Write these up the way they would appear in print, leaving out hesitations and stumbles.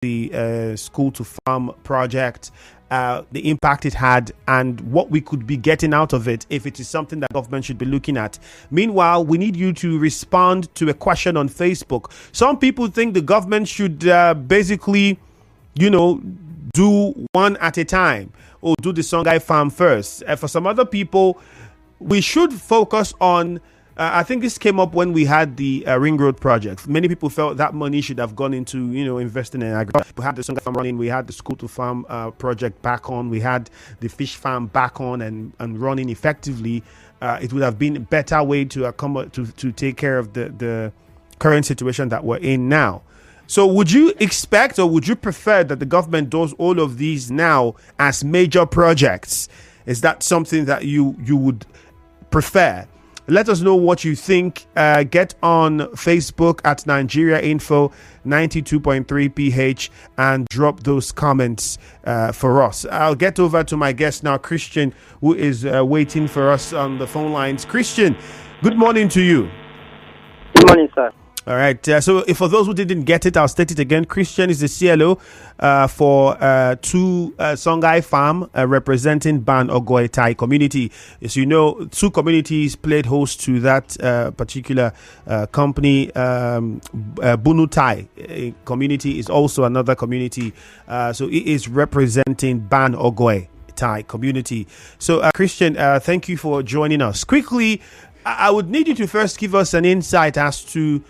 the school to farm project, the impact it had, and what we could be getting out of it if it is something that government should be looking at. Meanwhile, we need you to respond to a question on Facebook. Some people think the government should basically, do one at a time, or do the Songhai farm first. For some other people, we should focus on I think this came up when we had the Ring Road project. Many people felt that money should have gone into, investing in agriculture. We had the Songhai farm running. We had the school to farm project back on. We had the fish farm back on and running effectively. It would have been a better way to take care of the current situation that we're in now. So would you expect, or would you prefer that the government does all of these now as major projects? Is that something that you would prefer? Let us know what you think. Get on Facebook at Nigeria Info 92.3 PH and drop those comments for us. I'll get over to my guest now, Christian, who is waiting for us on the phone lines. Christian, good morning to you. Good morning, sir. All right. So if for those who didn't get it, I'll state it again. Christian is the CLO for two Songhai farm representing Ban Ogoe Thai community. As you know, two communities played host to that particular company. Bunu Thai community is also another community. So it is representing Ban Ogoe Thai community. So Christian, thank you for joining us. Quickly, I would need you to first give us an insight as to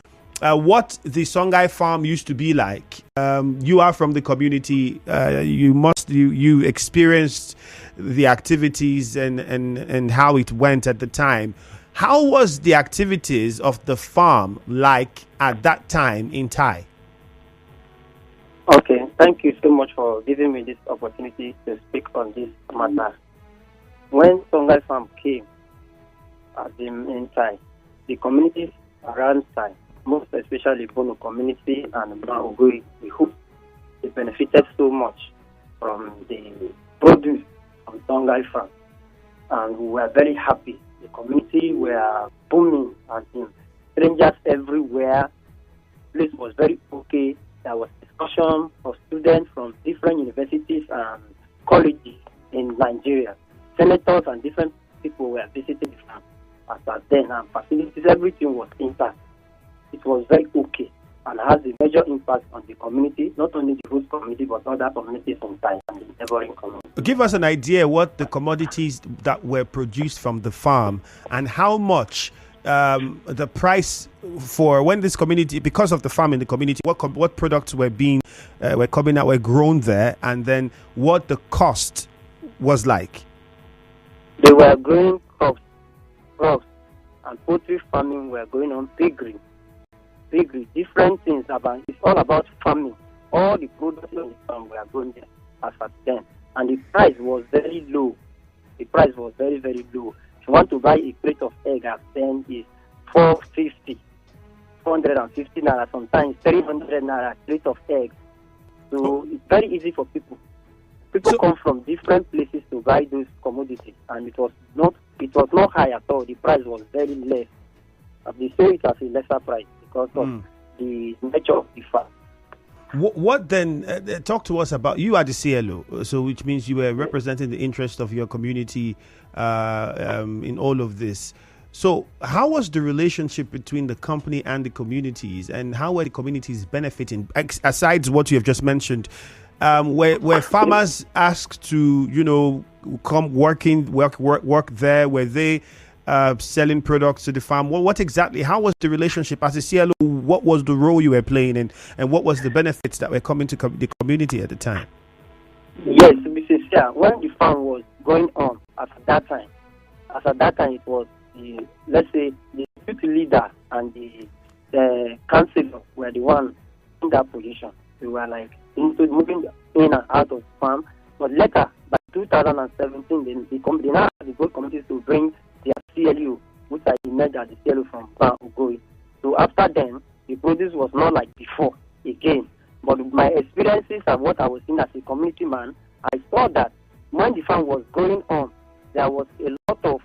what the Songhai farm used to be like. You are from the community. You experienced the activities and how it went at the time. How was the activities of the farm like at that time in Thai? Okay, thank you so much for giving me this opportunity to speak on this matter. When Songhai farm came in Thai, the communities around Thai, most especially Bono community and Maugui, we hope they benefited so much from the produce from Songhai farm. And we were very happy. The community were booming and strangers everywhere. The place was very okay. There was discussion of students from different universities and colleges in Nigeria. Senators and different people were visiting the farm. As at then, and facilities, everything was intact. It was very okay and has a major impact on the community, not only the host community, but other communities in Thai and the neighboring communities. Give us an idea what the commodities that were produced from the farm and how much the price for when this community, because of the farm in the community, what products were grown there, and then what the cost was like. They were growing crops and poultry farming were going on, piggery, different things it's all about farming. All the products on the farm were grown there as at then. And the price was very low. The price was very, very low. If you want to buy a crate of egg at then is 450 naira, sometimes 300 naira crate of eggs. So it's very easy for people. People come from different places to buy those commodities, and it was not high at all. The price was very less. They say it as a lesser price because of the nature of the farm. What then? Talk to us about. You are the CLO, so which means you were representing the interest of your community in all of this. So, how was the relationship between the company and the communities, and how were the communities benefiting? Aside what you have just mentioned, were farmers asked to, come work there? Were they selling products to the farm? What exactly? How was the relationship as a CLO? What was the role you were playing, and what was the benefits that were coming to the community at the time? Yes, to be sincere, when the farm was going on at that time, it was the youth leader and the councillor were the ones in that position. They were like moving in and out of the farm. But later, by 2017, they now have the good committees to bring their CLU, which I emerged as the CLU from Ban Ogoe. So after then, the produce was not like before again. But my experiences and what I was seeing as a community man, I saw that when the farm was going on, there was a lot of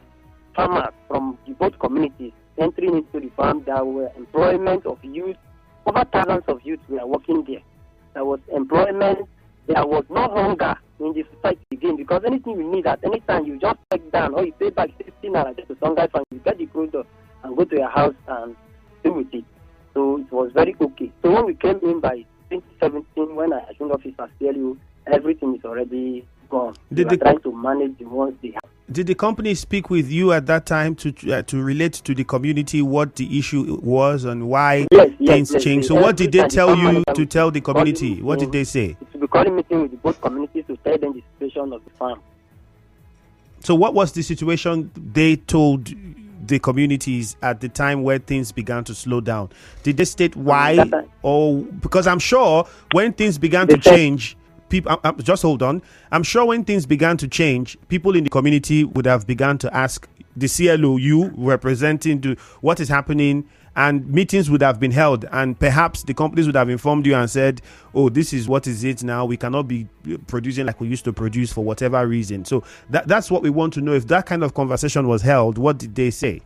farmers from the both communities entering into the farm. There were employment of youth. Over thousands of youth were working there. there was employment, there was no hunger in the society again, because anything you need at any time, you just take down or you pay back 16 naira to Songhai Farm, you get the product and go to your house and stay with it. So it was very okay. So when we came in by 2017, when I assumed office as CLU, everything is already gone. They are trying to manage the ones they have. Did the company speak with you at that time to relate to the community what the issue was and why things changed? So what did they tell you to tell the community? What did they say? To be calling meeting with both communities to tell them the situation of the farm. So what was the situation they told the communities at the time where things began to slow down? Did they state why? Or because I'm sure when things began to change, people, just hold on. I'm sure when things began to change, people in the community would have begun to ask the CLO, you representing what is happening, and meetings would have been held, and perhaps the companies would have informed you and said, oh, this is what is it now. We cannot be producing like we used to produce for whatever reason. So that's what we want to know. If that kind of conversation was held, what did they say?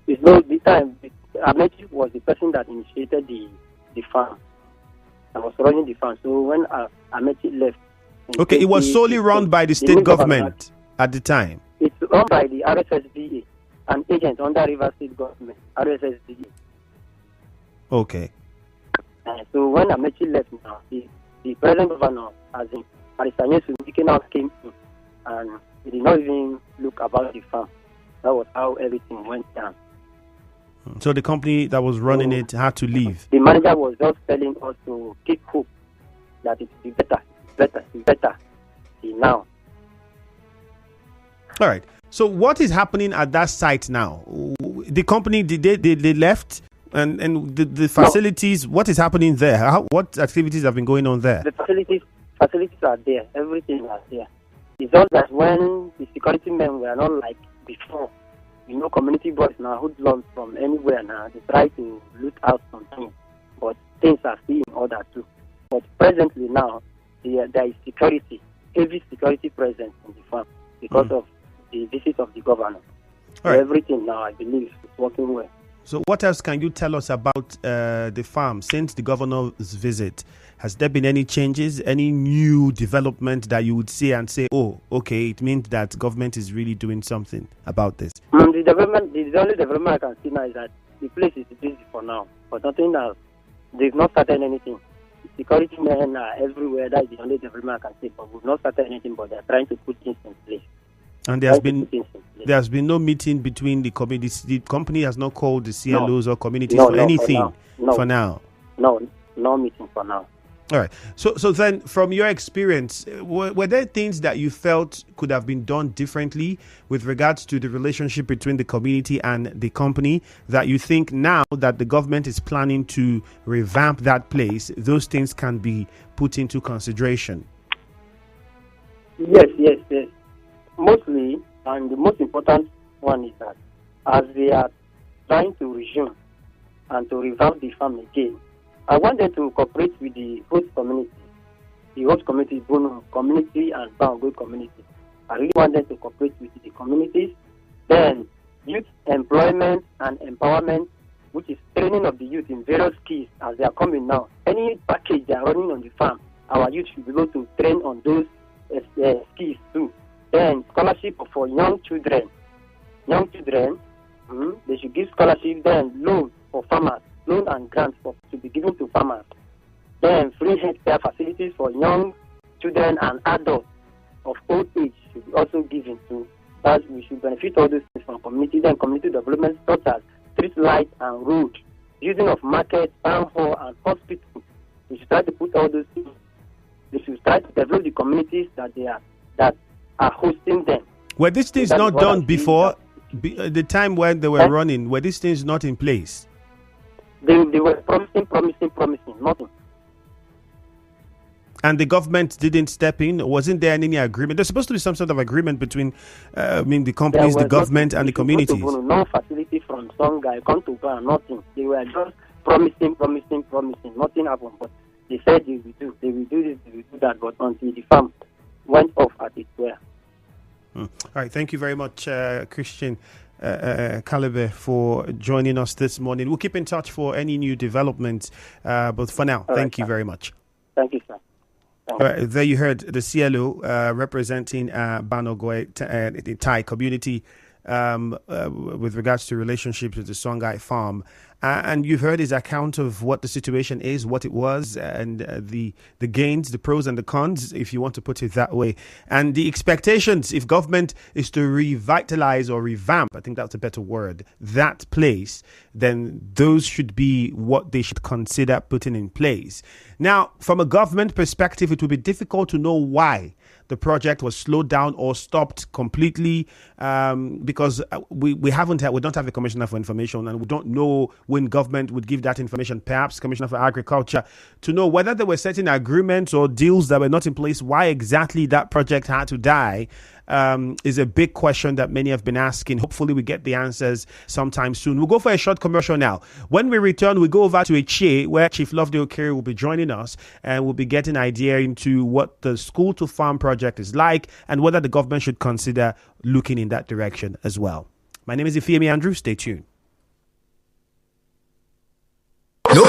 It's not the time. Etche was the person that initiated the farm. I was running the farm. So when Etche left. Okay, it was solely run by the state government at the time. It's run by the RSSDA, an agent under River State government, RSSDA. Okay. So when Etche left now, the present governor, as in Arisanyesu, now came in and he did not even look about the farm. That was how everything went down. So the company that was running it had to leave. The manager was just telling us to keep hope that it will be better till now. All right. So what is happening at that site now? The company, they left, and the facilities. What is happening there? What activities have been going on there? The facilities are there. Everything is there. It's just that when the security men were not like before. You know, community boys now hoodlums from anywhere now. They try to loot out something, but things are still in order too. But presently now, there is security, heavy security present in the farm because of the visit of the governor. So everything now, I believe, is working well. So what else can you tell us about the farm since the governor's visit? Has there been any changes, any new development that you would see and say, oh, okay, it means that government is really doing something about this? The only development I can see now is that the place is busy for now, but nothing else. They've not started anything. Security men are everywhere. That is the only development I can see, but we've not started anything, but they're trying to put things in place. And there's been no meeting between the communities. The company has not called the CLOs or communities for anything for now. No meeting for now. All right. So then, from your experience, were there things that you felt could have been done differently with regards to the relationship between the community and the company that you think now that the government is planning to revamp that place, those things can be put into consideration? Yes. Mostly, and the most important one is that as they are trying to resume and to revamp the farm again, I want them to cooperate with the host community, Bono community and Bango community. I really want them to cooperate with the communities. Then, youth employment and empowerment, which is training of the youth in various skills as they are coming now. Any package they are running on the farm, our youth should be able to train on those skills too. Then, scholarship for young children. They should give scholarship, then loan for farmers. Loan and grants to be given to farmers. Then free healthcare facilities for young children and adults of old age should be also given to. That we should benefit all those things from community. Then community development such as street lights and road, using of market, town hall and hospital. We should try to put all those things. We should try to develop the communities that are hosting them. Were these things not done before? The time when they were running, were these things not in place? They were promising, nothing. And the government didn't step in? Wasn't there any agreement? There's supposed to be some sort of agreement between the companies, the government, and the communities. No facility from Songhai, come to Ghana, nothing. They were just promising. Nothing happened. But they said they will do this, they will do that. But until the farm went off at its where. All right. Thank you very much, Christian Calibre, for joining us this morning. We'll keep in touch for any new developments. But for now, thank you very much. Thank you, sir. There you heard the CLO representing Banogwe, the Thai community, with regards to relationships with the Songhai farm. And you've heard his account of what the situation is, what it was, and the gains, the pros and the cons, if you want to put it that way. And the expectations, if government is to revitalize or revamp, I think that's a better word, that place, then those should be what they should consider putting in place. Now, from a government perspective, it will be difficult to know why the project was slowed down or stopped completely, because we don't have a commissioner for information, and we don't know when government would give that information. Perhaps commissioner for agriculture, to know whether there were certain agreements or deals that were not in place. Why exactly that project had to die is a big question that many have been asking. Hopefully we get the answers sometime soon. We'll go for a short commercial now. When we return, we go over to Etche, where Chief Loveday Okere will be joining us, and we'll be getting an idea into what the school to farm project is like and whether the government should consider looking in that direction as well. My name is Ifeami Andrew. Stay tuned. No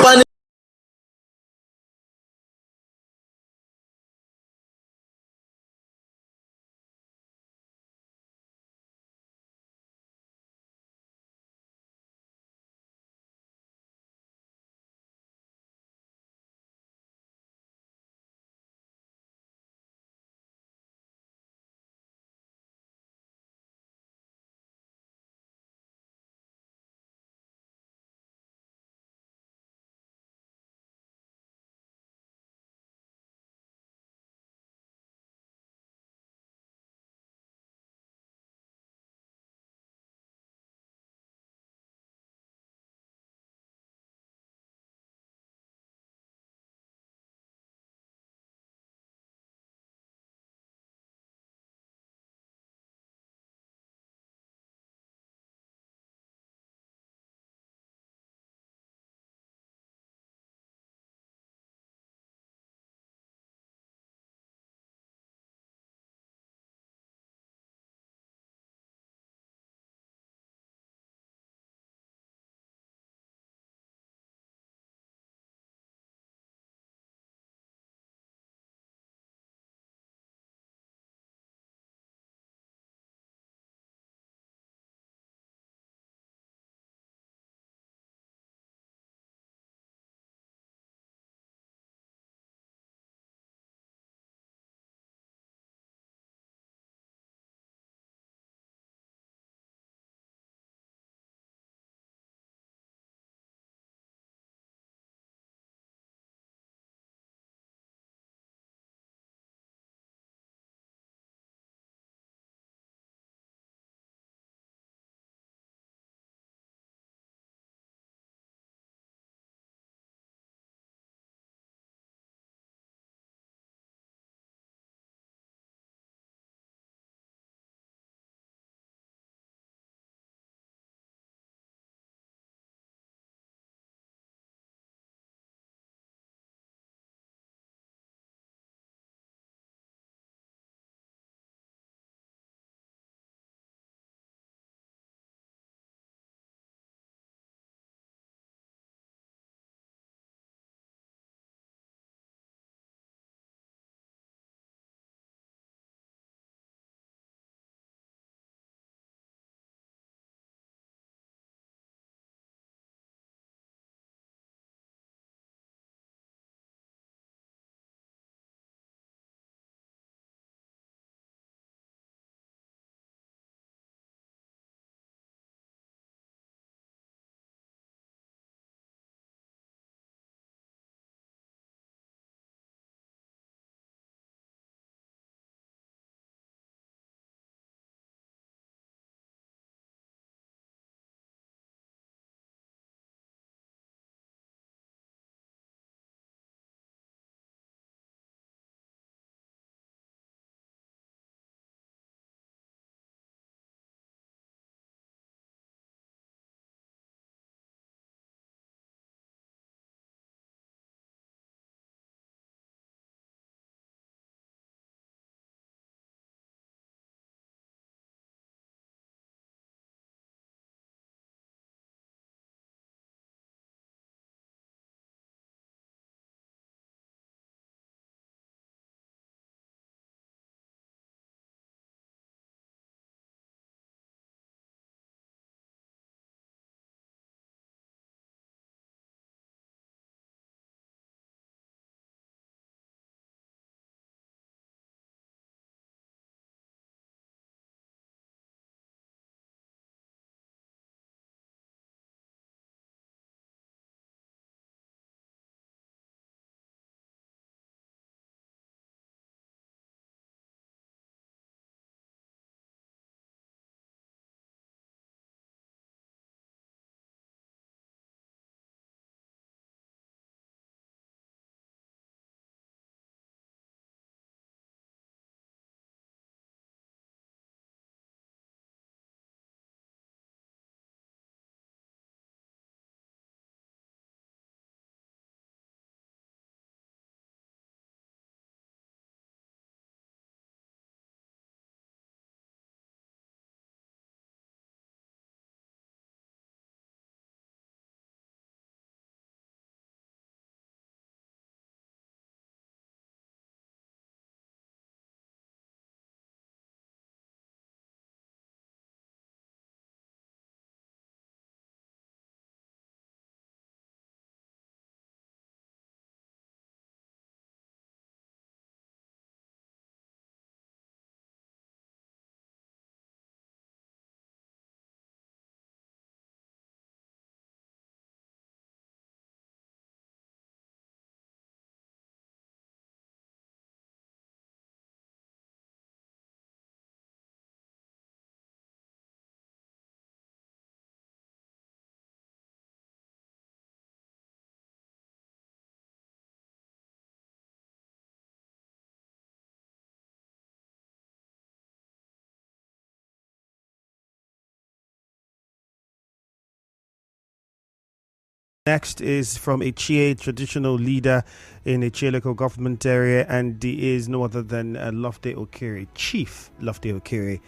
Next is from Etche, traditional leader in Etche local government area, and he is no other than Loveday Okere, Chief Loveday Okere.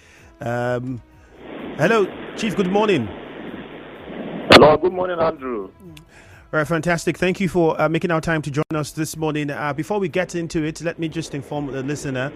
Hello, Chief, good morning. Hello, good morning, Andrew. All right, fantastic. Thank you for making our time to join us this morning. Before we get into it, let me just inform the listener.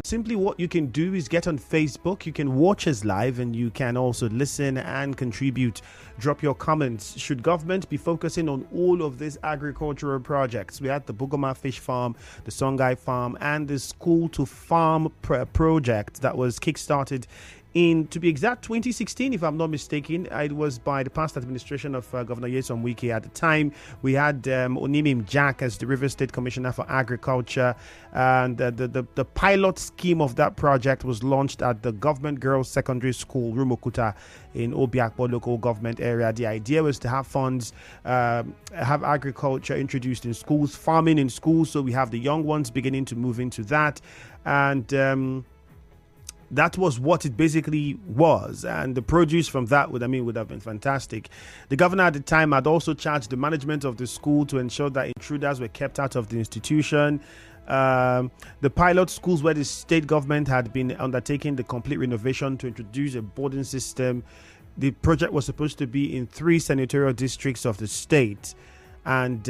Simply what you can do is get on Facebook. You can watch us live and you can also listen and contribute. Drop your comments. Should government be focusing on all of these agricultural projects? We had the Bugoma Fish Farm, the Songhai Farm, and the School to Farm project that was kickstarted in, to be exact, 2016, if I'm not mistaken. It was by the past administration of Governor Nyesom Wike. At the time, we had Onimim Jack as the River State Commissioner for Agriculture, and the pilot scheme of that project was launched at the Government Girls Secondary School, Rumokuta, in Obiakpo local government area. The idea was to have funds, have agriculture introduced in schools, farming in schools, so we have the young ones beginning to move into that, and that was what it basically was, and the produce from that would have been fantastic. The governor at the time had also charged the management of the school to ensure that intruders were kept out of the institution. The pilot schools where the state government had been undertaking the complete renovation to introduce a boarding system. The project was supposed to be in 3 senatorial districts of the state, and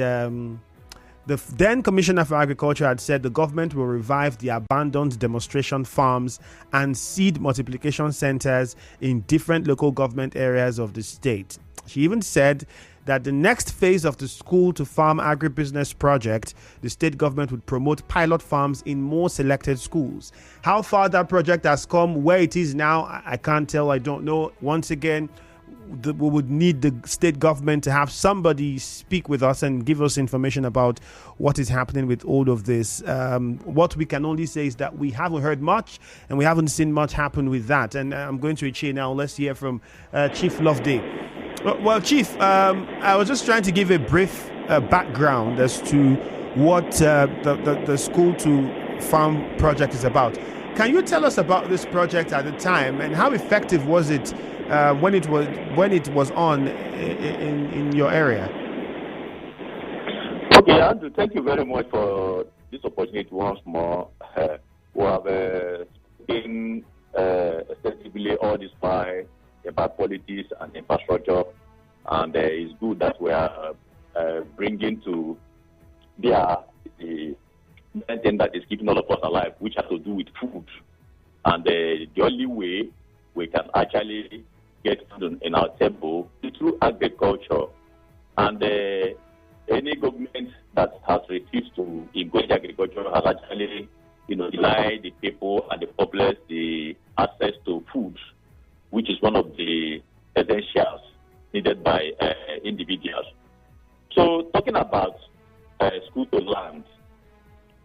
the then Commissioner for Agriculture had said the government will revive the abandoned demonstration farms and seed multiplication centers in different local government areas of the state. She even said that the next phase of the School to Farm agribusiness project, the state government would promote pilot farms in more selected schools. How far that project has come, where it is now, I can't tell. I don't know. Once again, we would need the state government to have somebody speak with us and give us information about what is happening with all of this. What we can only say is that we haven't heard much and we haven't seen much happen with that. And I'm going to Etche now. Let's hear from Chief Loveday. Well, Chief, I was just trying to give a brief background as to what the School to Farm project is about. Can you tell us about this project at the time and how effective was it when it was on in your area? Okay, Andrew, thank you very much for this opportunity once more. We have been extensively all this while about politics and infrastructure, and it's good that we are bringing to bear the thing that is keeping all of us alive, which has to do with food. And the only way we can actually get food in our table is through agriculture. And any government that has refused to engage agriculture has actually, denied the people and the populace the access to food, which is one of the essentials needed by individuals. So, talking about school to land,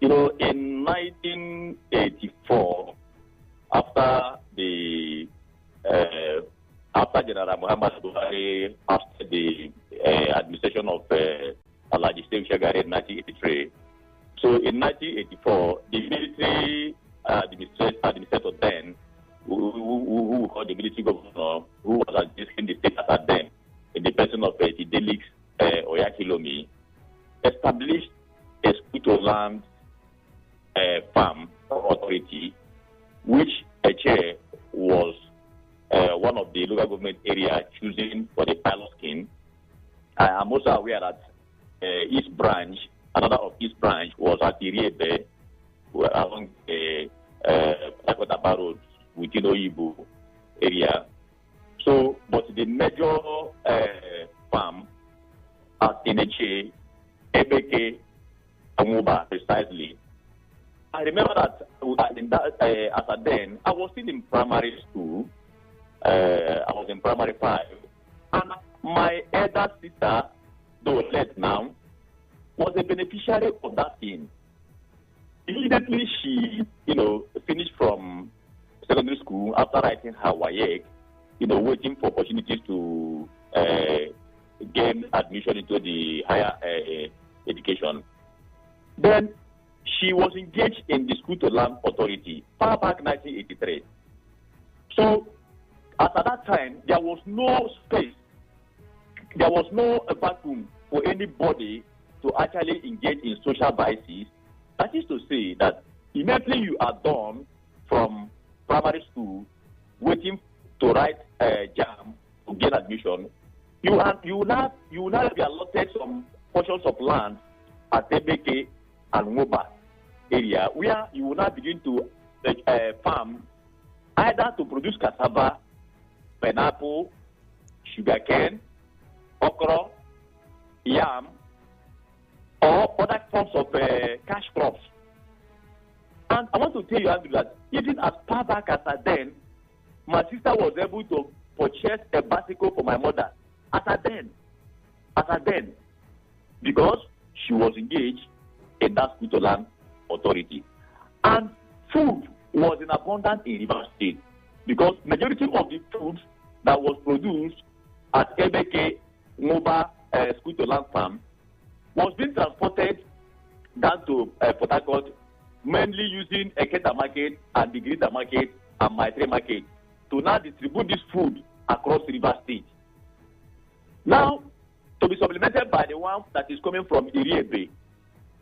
in 1984, after General Muhammad Buhari, after the administration of Alhaji Seun Shagari in 1983, so in 1984, the military administrator then, who called the military governor, who was administering the state at then, in the person of Fidelix Oyakhilome, established a school to land farm authority, which Etche was one of the local government area choosing for the pilot scheme. I am also aware that East Branch, another of East Branch, was at Iriebe, along the Lakota Road within Oyibo area. So, but the major farm at Etche, Ebeke, Amuba, precisely. I remember that as a then, I was still in primary school. I was in primary 5. And my elder sister, though late now, was a beneficiary of that thing. Immediately she, finished from secondary school after writing her WAEC, waiting for opportunities to gain admission into the higher education. Then she was engaged in the School to Land Authority far back 1983. So, at that time, there was no space there was no vacuum for anybody to actually engage in social biases. That is to say that immediately you are done from primary school, waiting to write JAM to gain admission, you will not be allotted some portions of land at Ebeke and Moba area where you will not begin to farm either to produce cassava, pineapple, sugarcane, okra, yam, or other forms of cash crops. And I want to tell you, Andrew, that even as far back as then, my sister was able to purchase a bicycle for my mother. As then, because she was engaged in that school to land authority. And food was in abundance in River State because majority of the food that was produced at Ebeke Moba school to land farm was being transported down to Port Harcourt, mainly using Eketa market and the Greater market and Maitre market to now distribute this food across River State. Now, to be supplemented by the one that is coming from Iriebe,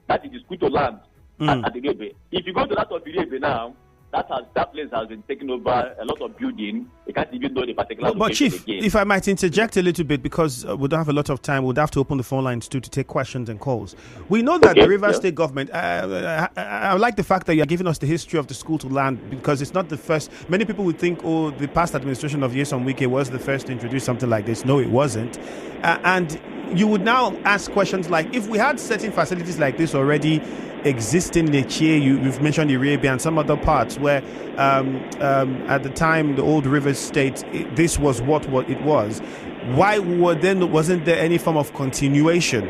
that is the school to land at Iriebe. If you go to that of Iriebe now, that place has been taken over, a lot of building. You can't even know the particular location. But Chief, again. if I might interject a little bit, because we don't have a lot of time, we'd have to open the phone lines too to take questions and calls. We know that the Rivers State government, I like the fact that you're giving us the history of the school to land, because it's not the first. Many people would think, oh, the past administration of Nyesom Wike was the first to introduce something like this. No, it wasn't. And you would now ask questions like, if we had certain facilities like this already existing in Etche, you've mentioned Arabia and some other parts where at the time the old Rivers State, this was what it was. Why wasn't there any form of continuation?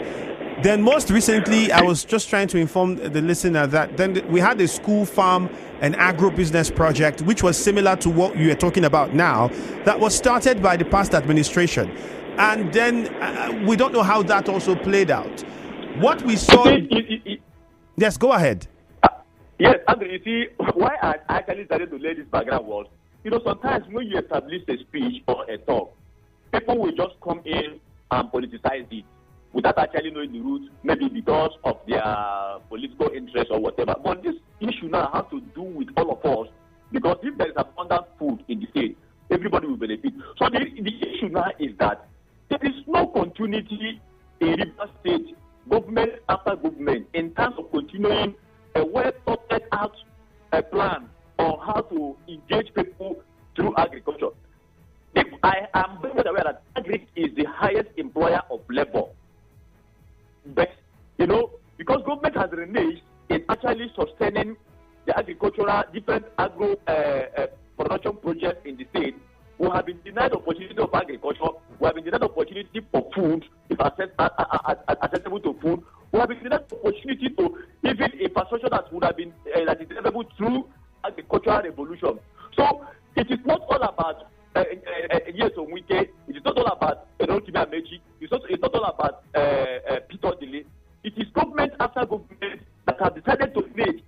Then most recently, I was just trying to inform the listener that then we had a school farm and agro-business project, which was similar to what you are talking about now, that was started by the past administration. And then we don't know how that also played out. What we saw... Yes, go ahead. Yes, Andrew, you see, why I actually started to lay this background was, sometimes when you establish a speech or a talk, people will just come in and politicize it without actually knowing the roots, maybe because of their political interest or whatever. But this issue now has to do with all of us, because if there is abundant food in the state, everybody will benefit. So the issue now is that there is no continuity in River State, government after government, in terms of continuing a well-thought out plan on how to engage people through agriculture. I am very aware that agri is the highest employer of labor. But, because government has reneged in actually sustaining the agricultural, different agro production projects in the state, we have been denied the opportunity of agriculture, we have been denied the opportunity for food, if accessible to food, we have been denied the opportunity to even infrastructure that would have been that is available through agricultural revolution. So it is not all about Nyesom Wike, it is not all about Erotimi Amechi, it's not all about Peter Dele. It is government after government that have decided to make.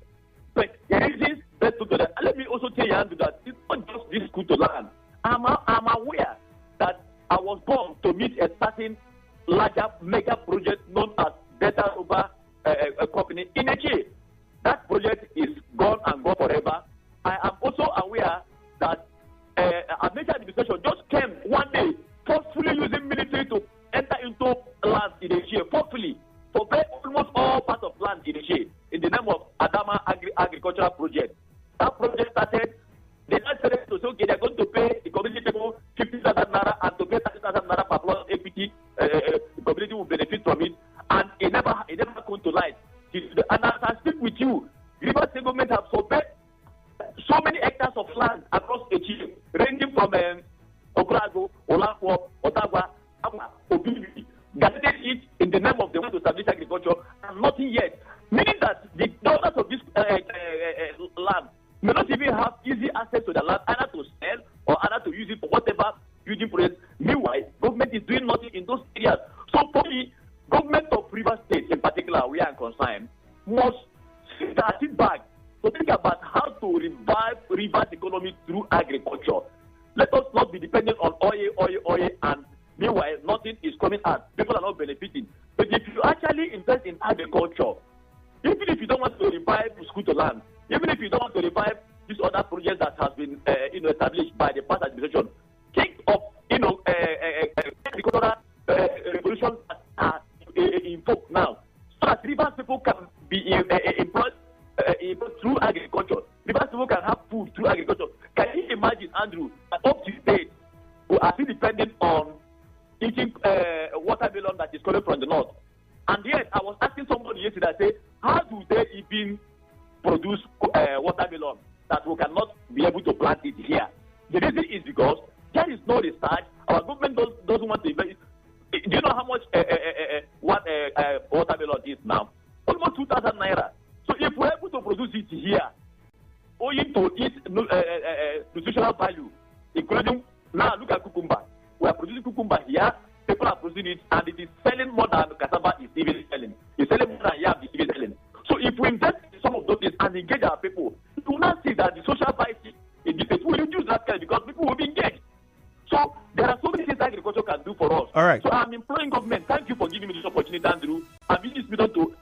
But there is this best together. And let me also tell you, Andrew, that it's not just this school to land. I'm aware that I was born to meet a certain larger mega project known as Data Over a company in Etche. That project is gone and gone forever. I am also aware that a major administration just came one day forcefully using military to enter into land in Etche, forcefully, for almost all parts of land in Etche, in the name of Adama Agricultural Project. That project started. They decided to say, okay, they're going to pay the community people 50,000 naira and to pay 30,000 naira per plot equity. The community will benefit from it, and it never come to light. And as I speak with you, River State government have surveyed so many hectares of land across Etche, ranging from Okere, Olafo, Ottawa, Obibi, gazetted it in the name of the way to establish agriculture, and nothing yet. Meaning that the owners of this land may not even have easy access to the land, either to sell or either to use it for whatever building projects. Meanwhile, government is doing nothing in those areas. So for me, government of River State in particular, we are concerned, must sit back to think about how to revive River's economy through agriculture. Let us not be dependent on oil, and meanwhile, nothing nothing is coming out. People are not benefiting. But if you actually invest in agriculture, even if you don't want to revive school to land, even if you don't want to revive this other project that has been established by the past administration, think of agricultural revolution that are in vogue now, so that Rivers people can be employed through agriculture. Rivers people can have food through agriculture. Can you imagine, Andrew, that up to date we are still dependent on eating watermelon that is coming from the north? And yet, I was asking somebody yesterday, I said, how do they even produce watermelon that we cannot be able to plant it here? The reason is because there is no research. Our government doesn't want to invest. Do you know how much watermelon is now? Almost 2,000 naira. So if we're able to produce it here, owing to its nutritional value, including, now look at cucumber. We are producing cucumber here, people are producing it, and it is selling more than cassava is even selling. It's selling more than yam is even selling. So if we invest in some of those things and engage our people, you will not see that the social bias in the state will reduce that kind because people will be engaged. So there are so many things agriculture can do for us. All right. So I'm imploring government, thank you for giving me this opportunity, Andrew. I'm using this meeting to,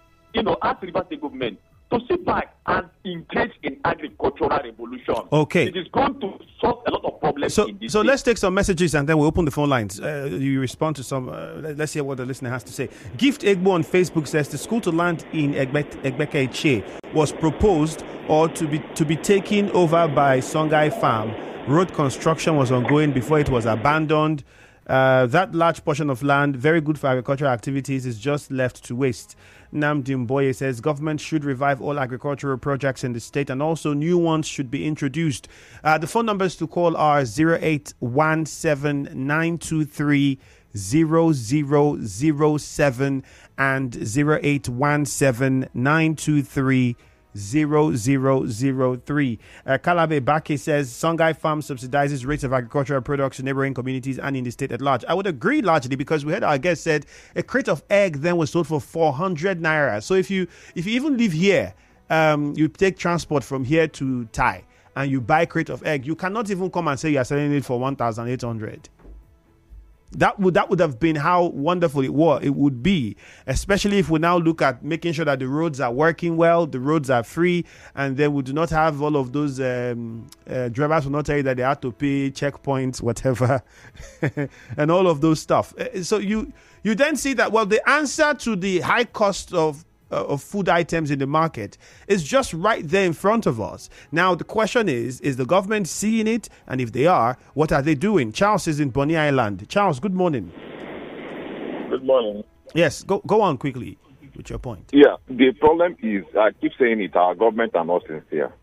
ask Rivers State government to sit back and engage in agricultural revolution. Okay. It is going to solve a lot of problems in this So state. let's take some messages and then we'll open the phone lines. You respond to some. Let's hear what the listener has to say. Gift Egbo on Facebook says the school to land in Etche was proposed or to be taken over by Songhai farm. Road construction was ongoing before it was abandoned. That large portion of land, very good for agricultural activities, is just left to waste. Namdi Mboye says government should revive all agricultural projects in the state and also new ones should be introduced. The phone numbers to call are 0817-923-0007 and 0817-923-0003. Kalabe Bake says Songhai Farm subsidizes rates of agricultural products in neighboring communities and in the state at large. I would agree largely because we heard our guest said a crate of egg then was sold for 400 naira. So if you even live here, you take transport from here to Thai and you buy a crate of egg, you cannot even come and say you are selling it for 1,800. That would have been how wonderful it would be, especially if we now look at making sure that the roads are working well, the roads are free, and then we do not have all of those drivers will not tell you that they have to pay checkpoints, whatever, and all of those stuff. So you then see that, well, the answer to the high cost of food items in the market is just right there in front of us. Now, the question is the government seeing it? And if they are, what are they doing? Charles is in Bonny Island. Charles, good morning. Good morning. Yes, go on quickly with your point. Yeah, the problem is, I keep saying it, our government are not sincere.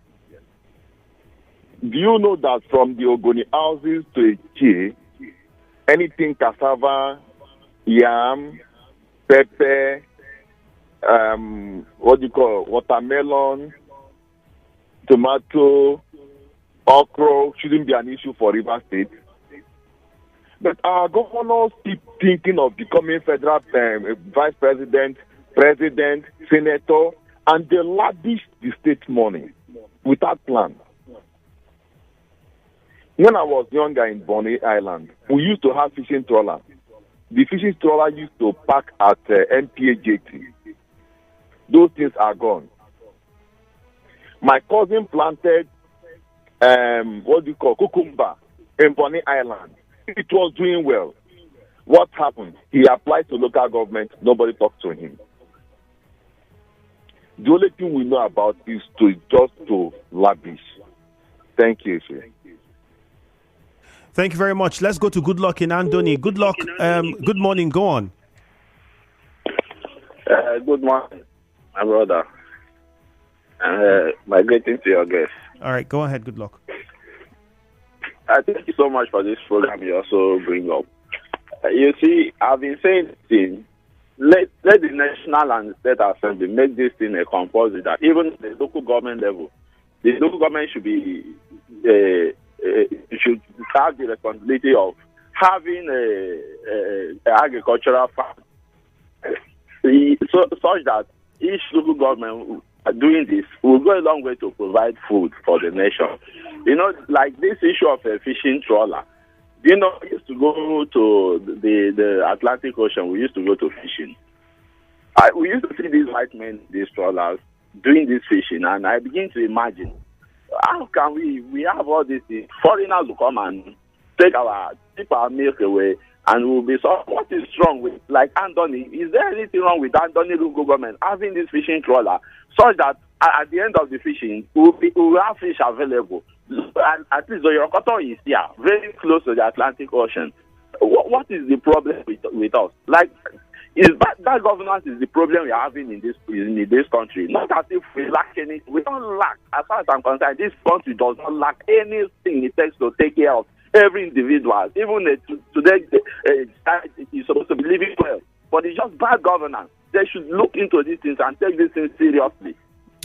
Do you know that from the Ogoni houses to Etche, anything cassava, yam, pepper, watermelon, tomato, okra shouldn't be an issue for Rivers State. But our governors keep thinking of becoming federal vice president, senator, and they lavish the state money without plan. When I was younger in Bonny Island, we used to have fishing trawler. The fishing trawler used to park at NPA jetty. Those things are gone. My cousin planted cucumber in Bonny Island. It was doing well. What happened? He applied to local government. Nobody talked to him. The only thing we know about is to lavish. Thank you, sir. Thank you very much. Let's go to Good Luck in Andoni. Good Luck. Good morning. Go on. Good morning, my brother. My greetings to your guest. All right, go ahead. Good luck. Thank you so much for this program you also bring up. You see, I've been saying this, let the national and state assembly make this thing a compulsory that even the local government level, the local government should be should have the responsibility of having a agricultural farm, such that each local government doing this will go a long way to provide food for the nation. You know, like this issue of a fishing trawler, You know, we used to go to the Atlantic Ocean. We used to go to fishing. We used to see these white men, these trawlers, doing this fishing, and I begin to imagine, how can we have all these things? Foreigners will come and take our milk away, and we'll be so. What is wrong with, like, Anthony? Is there anything wrong with Anthony local government having this fishing trawler such that at the end of the fishing, we'll have fish available? And at least the Yorokoto is here, very close to the Atlantic Ocean. What is the problem with us? Like, is that governance is the problem we are having in this country? Not as if we lack any. We don't lack. As far as I'm concerned, this country does not lack anything it takes to take care of every individual. Even today, is supposed to be living well, but it's just bad governance. They should look into these things and take these things seriously.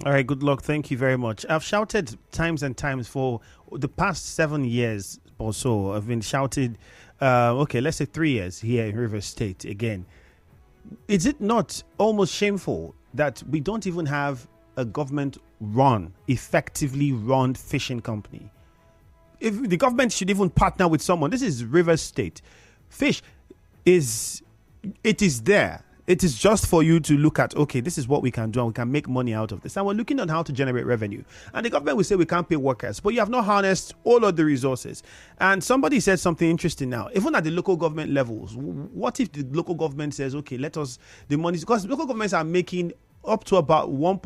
All right, good luck. Thank you very much. I've shouted times and times for the past 7 years or so. I've been shouted, let's say 3 years here in Rivers State again. Is it not almost shameful that we don't even have a effectively run fishing company? If the government should even partner with someone. This is Rivers State. Fish is there. It is just for you to look at, okay, this is what we can do and we can make money out of this. And we're looking on how to generate revenue. And the government will say we can't pay workers, but you have not harnessed all of the resources. And somebody said something interesting now. Even at the local government levels, what if the local government says, okay, the money, because local governments are making up to about 1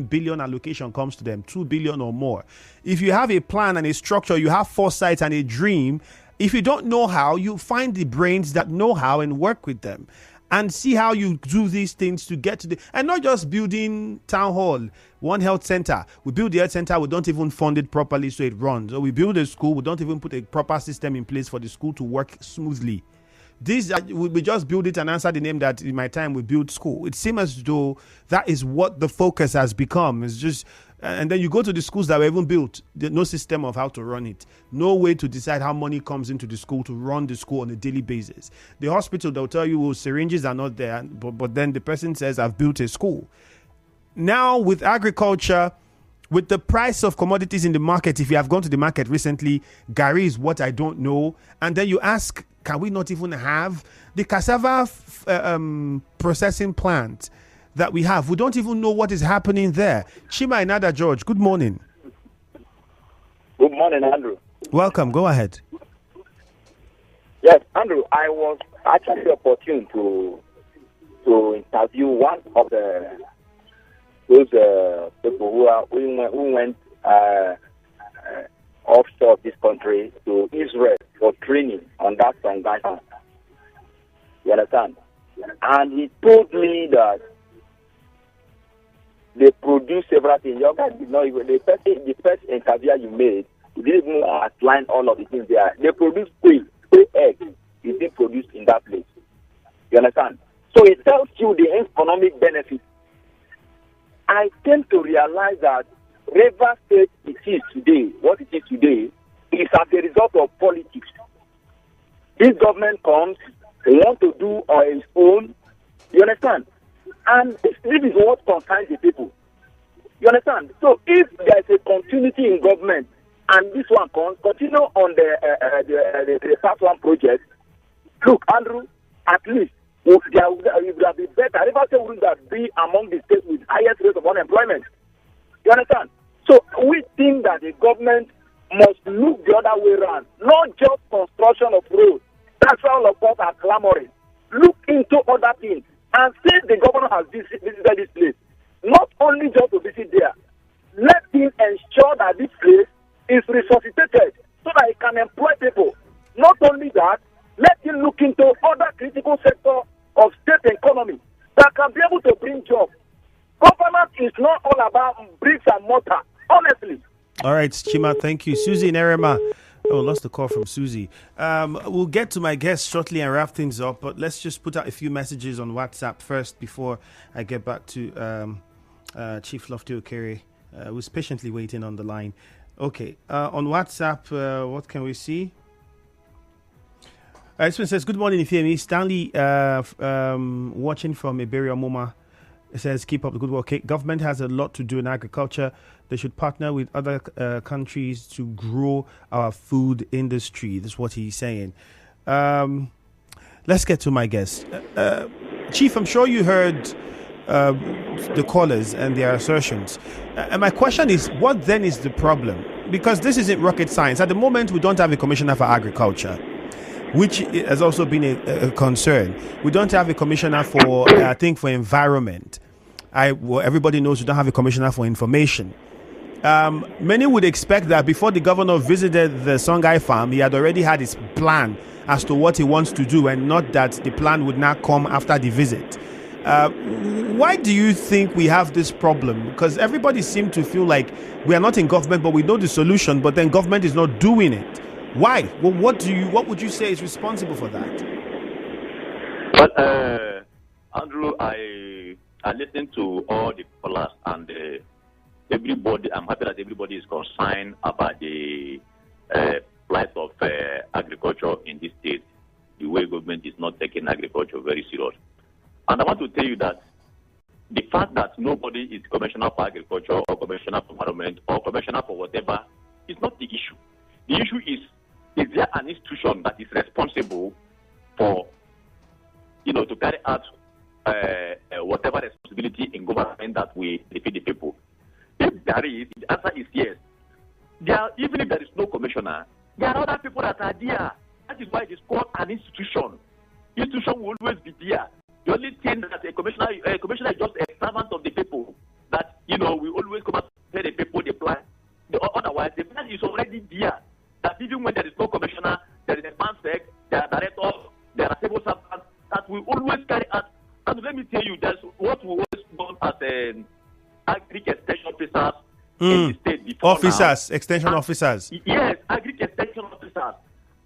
billion allocation comes to them, 2 billion or more. If you have a plan and a structure, you have foresight and a dream. If you don't know how, you find the brains that know how and work with them. And see how you do these things to get to and not just building town hall, one health center. We build the health center, we don't even fund it properly so it runs. Or we build a school, we don't even put a proper system in place for the school to work smoothly. We just build it and answer the name that in my time we built school. It seems as though that is what the focus has become. It's just, and then you go to the schools that were even built, there's no system of how to run it. No way to decide how money comes into the school to run the school on a daily basis. The hospital, they'll tell you, well, syringes are not there, but then the person says, I've built a school. Now with agriculture, with the price of commodities in the market, if you have gone to the market recently, Gary is what I don't know. And then you ask, can we not even have the cassava processing plant that we have? We don't even know what is happening there. Chima Inada George, good morning. Good morning, Andrew. Welcome. Go ahead. Yes, Andrew, I was actually opportune to interview one of those people who went offshore of this country to Israel for training on that Songhai. You understand? And he told me that they produce several things. Your guys did not even, the first interview you made, you didn't even outline all of the things there. They produce quail eggs. Is being produced in that place. You understand? So it tells you the economic benefits. I came to realize that Rivers State what it is today, is as a result of politics. This government comes, they want to do on its own. You understand? And this is what concerns the people. You understand? So if there is a continuity in government, and this one continue on the first one project, look, Andrew, at least it would be better. Rivers State would be among the states with highest rate of unemployment. You understand? So we think that the government must look the other way around, not just construction of roads. That's why all of us are clamoring. Look into other things. And since the governor has visited this place, not only just to visit there, let him ensure that this place is resuscitated so that it can employ people. Not only that, let him look into other critical sectors of state economy that can be able to bring jobs. Government is not all about bricks and mortar, honestly. All right, Chima, thank you. Susie and Erema. Oh, lost the call from Susie. We'll get to my guests shortly and wrap things up, but let's just put out a few messages on WhatsApp first before I get back to Chief Loveday Okere, who's patiently waiting on the line. Okay, on WhatsApp, what can we see? This one says, good morning, Ifemi. Stanley, watching from Iberia Moma. It says, keep up the good work. Okay, government has a lot to do in agriculture. They should partner with other countries to grow our food industry. That's what he's saying. Let's get to my guest. Chief, I'm sure you heard the callers and their assertions. And my question is, what then is the problem? Because this isn't rocket science. At the moment, we don't have a commissioner for agriculture, which has also been a concern. We don't have a commissioner for, for environment. Everybody knows we don't have a commissioner for information. Many would expect that before the governor visited the Songhai farm, he had already had his plan as to what he wants to do, and not that the plan would not come after the visit. Why do you think we have this problem? Because everybody seems to feel like we are not in government, but we know the solution, but then government is not doing it. Why? Well, what would you say is responsible for that? Well, Andrew, I listened to all the callers, and everybody. I'm happy that everybody is concerned about the plight of agriculture in this state. The way government is not taking agriculture very serious. And I want to tell you that the fact that nobody is commissioner for agriculture or commissioner for environment or commissioner for whatever is not the issue. The issue is there an institution that is responsible for, to carry out whatever responsibility in government that we defeat the people? If there is, the answer is yes. Even if there is no commissioner, there are other people that are there. That is why it is called an institution. Institution will always be there. The only thing that a commissioner is just a servant of the people. That, we always come out to tell the people the plan. Otherwise, the plan is already there. That even when there is no commissioner, there is a fansec, there are directors, there are civil servants that will always carry out. And let me tell you, that's what we always done as agri-extension officers in the state before officers, now. Extension officers. Yes, agri-extension officers.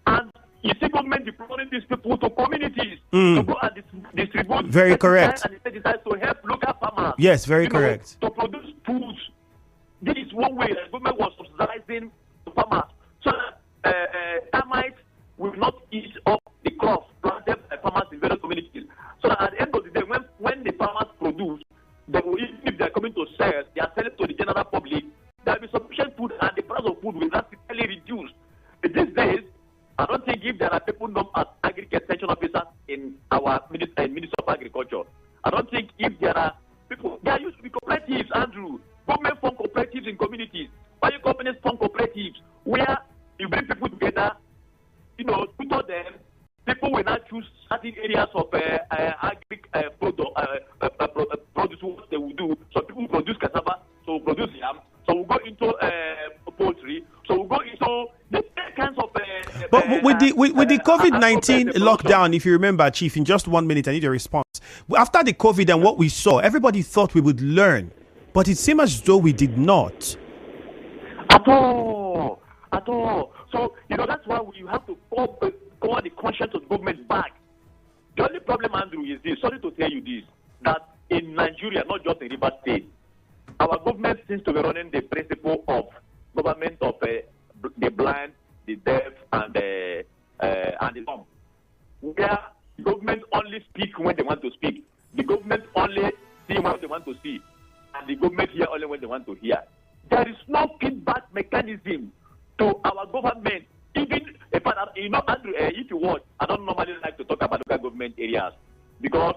And you see government deploying these people to communities to go and distribute. Very correct. And decide to help local farmers. Yes, very correct. To produce food. This is one way that government was subsidizing the farmers, so that termites will not eat up the crops planted by farmers in various communities. So that at the end of the day, when the farmers produce, they will, even if they are coming to sell, they are selling to the general public. There will be sufficient food, and the price of food will drastically reduce. But these days, I don't think if there are people known as agri-extension officers in our Ministry of Agriculture, I don't think if there are people, there used to be cooperatives, Andrew. Government form cooperatives in communities. Oil companies form cooperatives where you bring people together, tutor them. People will not choose certain areas of produce what they will do. So people produce cassava, so we'll produce yam, so we'll go into poultry, so we'll go into the kinds of. But with the COVID-19 lockdown, if you remember, Chief, in just 1 minute, I need a response. After the COVID and what we saw, everybody thought we would learn, but it seemed as though we did not. At all. So that's why you have to call the conscience of the government back. The only problem, Andrew, is this. Sorry to tell you this, that in Nigeria, not just in Rivers State, our government seems to be running the principle of government of the blind, the deaf, and the dumb. Where the government only speak when they want to speak. The government only see when they want to see. And the government hear only when they want to hear. There is no feedback mechanism to our government. Even if Andrew, if you want, I don't normally like to talk about local government areas because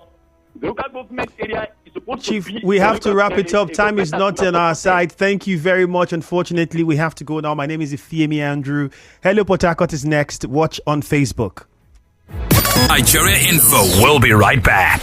the local government area is supposed Chief, to be. Chief, we have to wrap it up. Time is not on our side. Thank you very much. Unfortunately, we have to go now. My name is Ifeemi Andrew. Hello, Port Harcourt is next. Watch on Facebook. Nigeria Info will be right back.